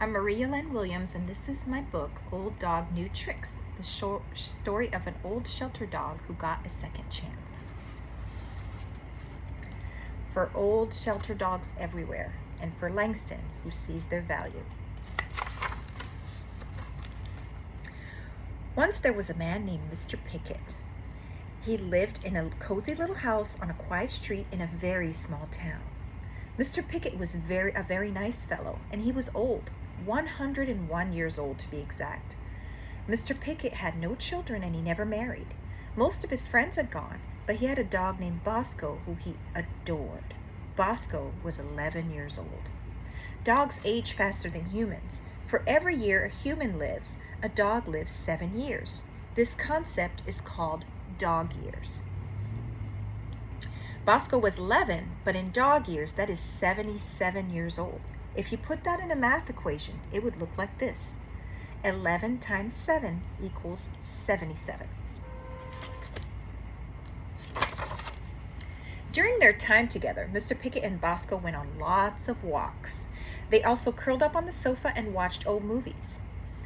I'm Marie-Yolaine Williams, and this is my book, Old Dog, New Tricks, the story of an old shelter dog who got a second chance. For old shelter dogs everywhere, and for Langston, who sees their value. Once there was a man named Mr. Pickett. He lived in a cozy little house on a quiet street in a very small town. Mr. Pickett was a very nice fellow, and he was old, 101 years old to be exact. Mr. Pickett had no children and he never married. Most of his friends had gone, but he had a dog named Boscoe who he adored. Boscoe was 11 years old. Dogs age faster than humans. For every year a human lives, a dog lives 7 years. This concept is called dog years. Boscoe was 11, but in dog years, that is 77 years old. If you put that in a math equation, it would look like this. 11 times 7 equals 77. During their time together, Mr. Pickett and Boscoe went on lots of walks. They also curled up on the sofa and watched old movies.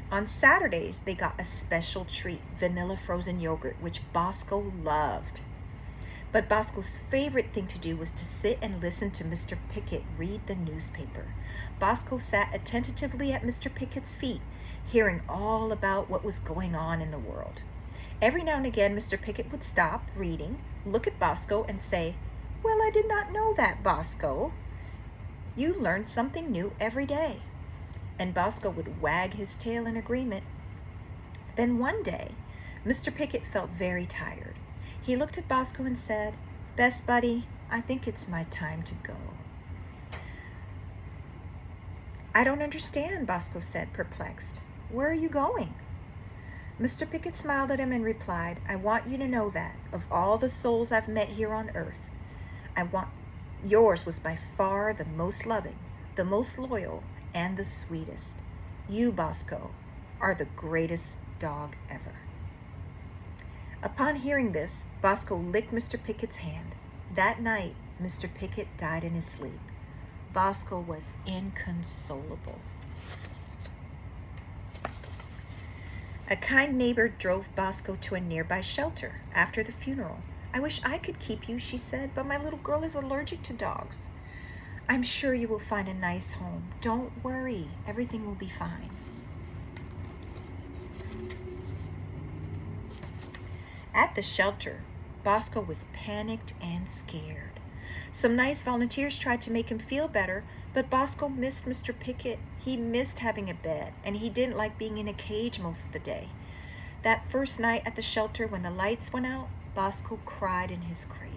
On Saturdays, they got a special treat, vanilla frozen yogurt, which Boscoe loved. But Boscoe's favorite thing to do was to sit and listen to Mr. Pickett read the newspaper. Boscoe sat attentively at Mr. Pickett's feet, hearing all about what was going on in the world. Every now and again, Mr. Pickett would stop reading, look at Boscoe, and say, "Well, I did not know that, Boscoe. You learn something new every day." And Boscoe would wag his tail in agreement. Then one day, Mr. Pickett felt very tired. He looked at Boscoe and said, "Best buddy, I think it's my time to go." "I don't understand," Boscoe said, perplexed. "Where are you going?" Mr. Pickett smiled at him and replied, "I want you to know that, of all the souls I've met here on earth, yours was by far the most loving, the most loyal, and the sweetest. You, Boscoe, are the greatest dog ever." Upon hearing this, Boscoe licked Mr. Pickett's hand. That night, Mr. Pickett died in his sleep. Boscoe was inconsolable. A kind neighbor drove Boscoe to a nearby shelter after the funeral. "I wish I could keep you," she said, "but my little girl is allergic to dogs. I'm sure you will find a nice home. Don't worry, everything will be fine." At the shelter, Boscoe was panicked and scared. Some nice volunteers tried to make him feel better, but Boscoe missed Mr. Pickett. He missed having a bed, and he didn't like being in a cage most of the day. That first night at the shelter when the lights went out, Boscoe cried in his crate.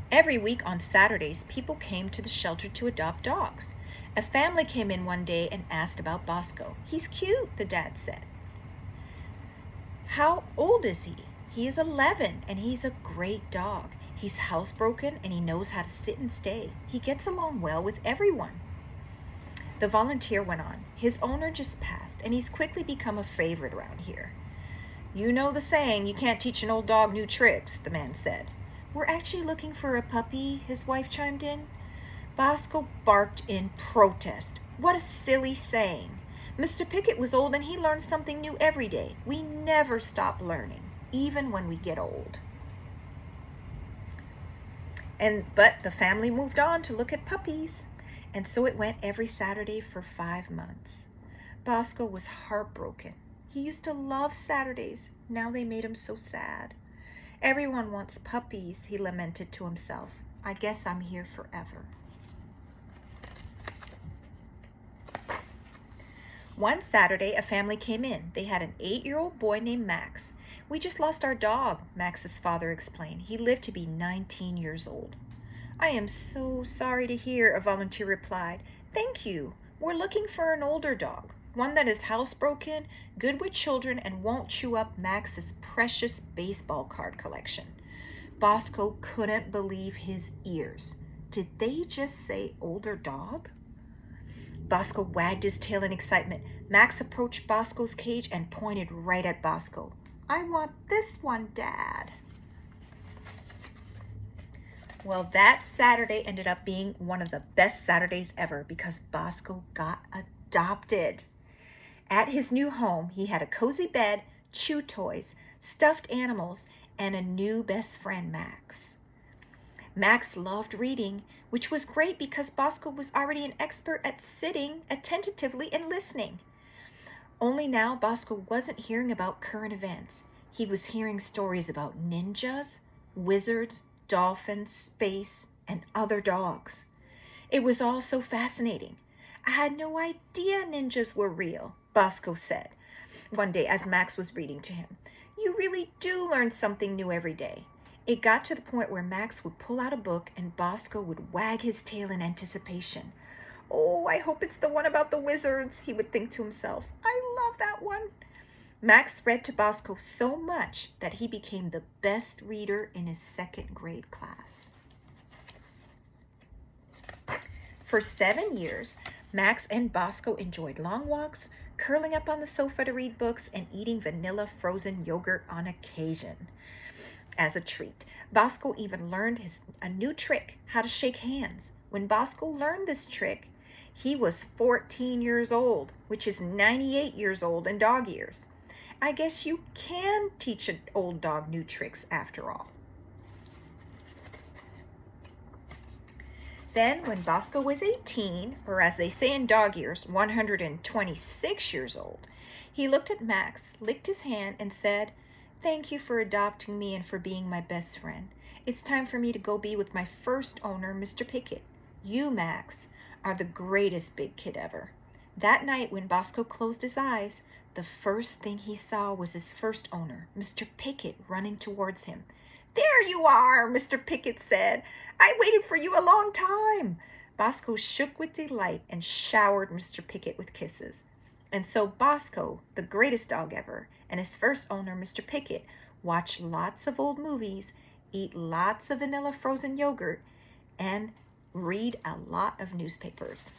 Every week on Saturdays, people came to the shelter to adopt dogs. A family came in one day and asked about Boscoe. "He's cute," the dad said. "How old is he?" "He is 11, and he's a great dog. He's housebroken, and he knows how to sit and stay. He gets along well with everyone." The volunteer went on, "His owner just passed, and he's quickly become a favorite around here." "You know the saying, you can't teach an old dog new tricks," the man said. "We're actually looking for a puppy," his wife chimed in. Boscoe barked in protest. "What a silly saying. Mr. Pickett was old and he learned something new every day. We never stop learning, even when we get old." But the family moved on to look at puppies, and so it went every Saturday for 5 months. Boscoe was heartbroken. He used to love Saturdays. Now they made him so sad. "Everyone wants puppies," he lamented to himself. "I guess I'm here forever." One Saturday, a family came in. They had an 8-year-old boy named Max. "We just lost our dog," Max's father explained. "He lived to be 19 years old." "I am so sorry to hear," a volunteer replied. "Thank you. We're looking for an older dog, one that is housebroken, good with children, and won't chew up Max's precious baseball card collection." Boscoe couldn't believe his ears. Did they just say older dog? Boscoe wagged his tail in excitement. Max approached Boscoe's cage and pointed right at Boscoe. "I want this one, Dad." Well, that Saturday ended up being one of the best Saturdays ever because Bosco got adopted. At his new home, he had a cozy bed, chew toys, stuffed animals, and a new best friend, Max. Max loved reading, which was great because Bosco was already an expert at sitting attentively and listening. Only now Bosco wasn't hearing about current events. He was hearing stories about ninjas, wizards, dolphins, space, and other dogs. It was all so fascinating. I had no idea ninjas were real, Bosco said one day as Max was reading to him. You really do learn something new every day. It got to the point where Max would pull out a book and Bosco would wag his tail in anticipation. Oh, I hope it's the one about the wizards, he would think to himself. I love that one. Max read to Bosco so much that he became the best reader in his second grade class. For 7 years, Max and Bosco enjoyed long walks, curling up on the sofa to read books, and eating vanilla frozen yogurt on occasion as a treat. Bosco even learned a new trick, how to shake hands. When Bosco learned this trick, he was 14 years old, which is 98 years old in dog years. I guess you can teach an old dog new tricks after all. Then, when Bosco was 18, or as they say in dog years, 126 years old, he looked at Max, licked his hand, and said, "Thank you for adopting me and for being my best friend. It's time for me to go be with my first owner, Mr. Pickett. You, Max, are the greatest big kid ever." That night, when Bosco closed his eyes, the first thing he saw was his first owner, Mr. Pickett, running towards him. "There you are," Mr. Pickett said. "I waited for you a long time." Bosco shook with delight and showered Mr. Pickett with kisses. And so Bosco, the greatest dog ever, and his first owner, Mr. Pickett, watched lots of old movies, eat lots of vanilla frozen yogurt, and read a lot of newspapers.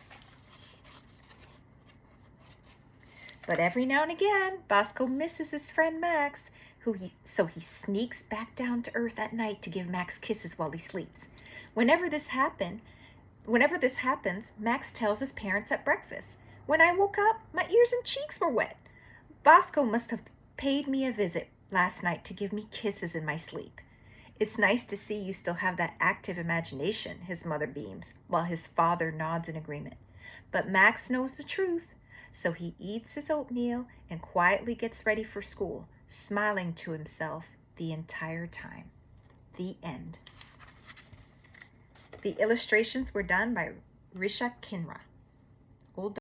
But every now and again, Bosco misses his friend Max, so he sneaks back down to earth at night to give Max kisses while he sleeps. Whenever this happens, Max tells his parents at breakfast, "When I woke up, my ears and cheeks were wet. Bosco must have paid me a visit last night to give me kisses in my sleep." "It's nice to see you still have that active imagination," his mother beams, while his father nods in agreement. But Max knows the truth. So he eats his oatmeal and quietly gets ready for school, smiling to himself the entire time. The end. The illustrations were done by Risha Kinra.